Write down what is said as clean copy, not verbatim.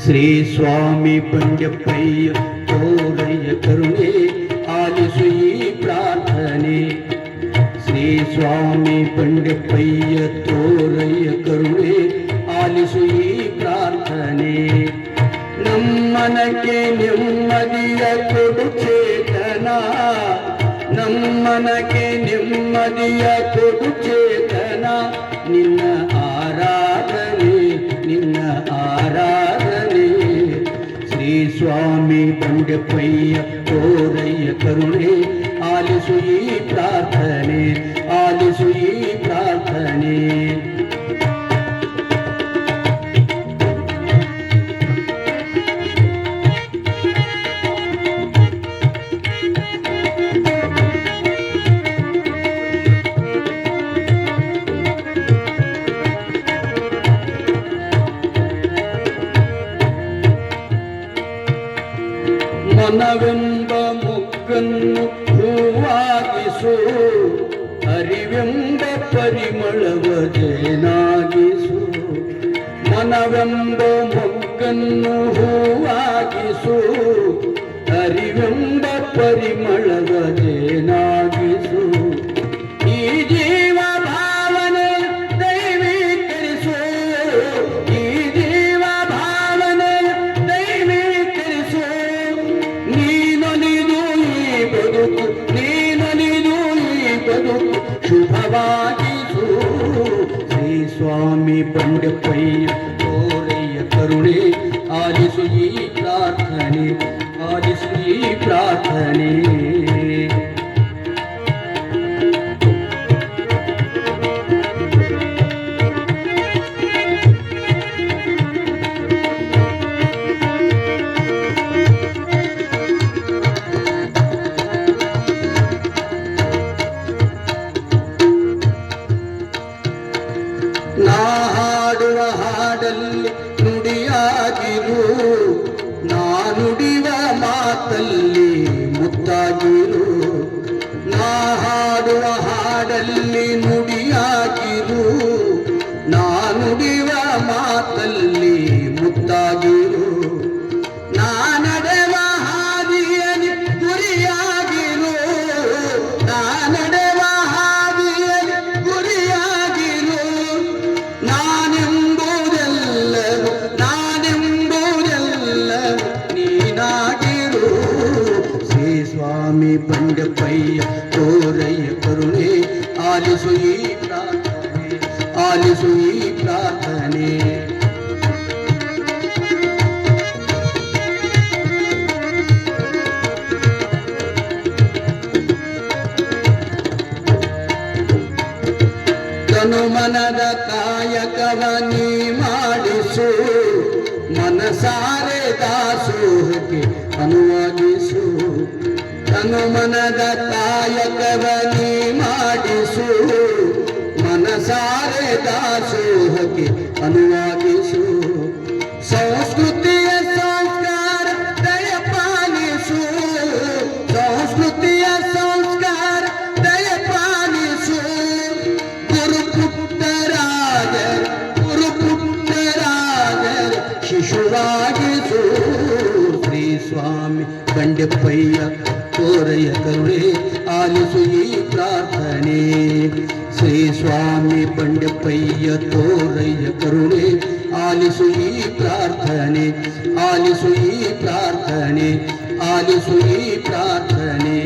ಶ್ರೀ ಸ್ವಾಮಿ ಬಂಡೆಪ್ಪಯ್ಯ ತೋರಯ್ಯ ಕರುಣೆ ಆಲಿಸು ಈ ಪ್ರಾರ್ಥನೆ. ಶ್ರೀ ಸ್ವಾಮಿ ಬಂಡೆಪ್ಪಯ್ಯ ತೋರಯ್ಯ ಕರುಣೆ ಆಲಿಸು ಈ ಪ್ರಾರ್ಥನೆ. ನಮ್ಮನಕ್ಕೆ ನೆಮ್ಮದಿಯ ಕೊಡು ಚೇತನ, ನಮ್ಮನಕ್ಕೆ ನೆಮ್ಮದಿಯ ಕೊಡು ಚೇತನ. ನಿನ್ನ ಆರಾಧನೆ, ನಿನ್ನ ಆರಾಧನೆ. ಶ್ರೀ ಸ್ವಾಮಿ ಬಂಡೆಪ್ಪಯ್ಯ ತೋರಯ್ಯ ಕರುಣೆ ಆಲಿಸು ಈ ಪ್ರಾರ್ಥನೆ, ಆಲಿಸು ಈ ಪ್ರಾರ್ಥನೆ. ಮನವೆಂಬ ಮೊಗ್ಗನ್ನು ಹೂವಾಗಿಸು, ಅರಿವೆಂಬ ಪರಿಮಳವ ಜೇನಾಗಿಸು. ಮನವೆಂಬ ಮೊಗ್ಗನ್ನು ಹೂವಾಗಿಸು, ಅರಿವೆಂಬ ಪರಿಮಳವ ಜೇನಾಗಿಸು. ಈ ಜೀವ ಭಾವನೆ ದೈವೀಕರಿಸು, ಈ ಜೀವ ಭಾವನೆ ದೈವೀಕರಿಸು. ನೀನೊಲಿದು ಈ ಬದುಕು, ನೀನೊಲಿದು ಈ ಬದುಕು ಶುಭವಾಗಿಸು. ಶ್ರೀ ಸ್ವಾಮಿ ಬಂಡೆಪ್ಪಯ್ಯ ತೋರಯ್ಯ ಕರುಣೆ ಆಲಿಸು ಈ ಪ್ರಾರ್ಥನೆ, ಆಲಿಸು ಈ ಪ್ರಾರ್ಥನೆ. ನಾ ಹಾಡುವ ಹಾಡಲ್ಲಿ ನುಡಿಯಾಗಿರು, ನಾ ನುಡಿವ ಮಾತಲ್ಲಿ ಮುತ್ತಾಗಿರು. ನಾ ಹಾಡುವ ಹಾಡಲ್ಲಿ ನುಡಿಯಾಗಿರು, ನಾ ನುಡಿವ ಮಾತಲ್ಲಿ ಮುತ್ತಾಗಿರು. ನಾ ನಡೆವ ಹಾದಿಯಲ್ಲಿ ಗುರಿಯಾಗಿರು, ನಾ ನಡೆವ ಹಾದಿಯಲ್ಲಿ ಗುರಿಯಾಗಿರು. ನಾನೆಂಬುದೆಲ್ಲವೂ ನಾನೆಂಬುದೆಲ್ಲವೂ ನೀನಾಗಿರು. ಶ್ರೀ ಸ್ವಾಮಿ ಬಂಡೆಪ್ಪಯ್ಯ ತೋರಯ್ಯ ಕರುಣೆ ಆಲಿಸು ಈ ಪ್ರಾರ್ಥನೆ, ಆಲಿಸು ಈ ಪ್ರಾರ್ಥನೆ. ತನು ಮನದ ಕಾಯಕವ ನೀ ಮಾಡಿಸು, ಮನಸಾರೆ ದಾಸೋಹಕ್ಕೆ ಅನುವಾಗಿಸು. ತನು ಮನದ ಕಾಯಕವ ನೀ ಮಾಡಿಸು, ಮನಸಾರೆ ದಾಸೋಹಕ್ಕೆ ಅನುವಾಗಿಸು. ಸಂಸ್ಕೃತಿಯ ಸಂಸ್ಕಾರ ದಯ ಪಾಲಿಸು, ಸಂಸ್ಕೃತಿಯ ಸಂಸ್ಕಾರ ದಯ ಪಾಲಿಸು. ಗುರುಪುತ್ರರಾದ ಶಿಶುವಾಗಿಸು. ಶ್ರೀ ಸ್ವಾಮಿ ಬಂಡೆಪ್ಪಯ್ಯ ತೋರಯ್ಯ ಕರುಣೆ ಆಲಿಸು ಈ ಪ್ರಾರ್ಥನೆ. ಶ್ರೀ ಸ್ವಾಮಿ ಬಂಡೆಪ್ಪಯ್ಯ ತೋರಯ್ಯ ಕರುಣೆ ಆಲಿಸು ಈ ಪ್ರಾರ್ಥನೆ, ಆಲಿಸು ಈ ಪ್ರಾರ್ಥನೆ, ಆಲಿಸು ಈ ಪ್ರಾರ್ಥನೆ.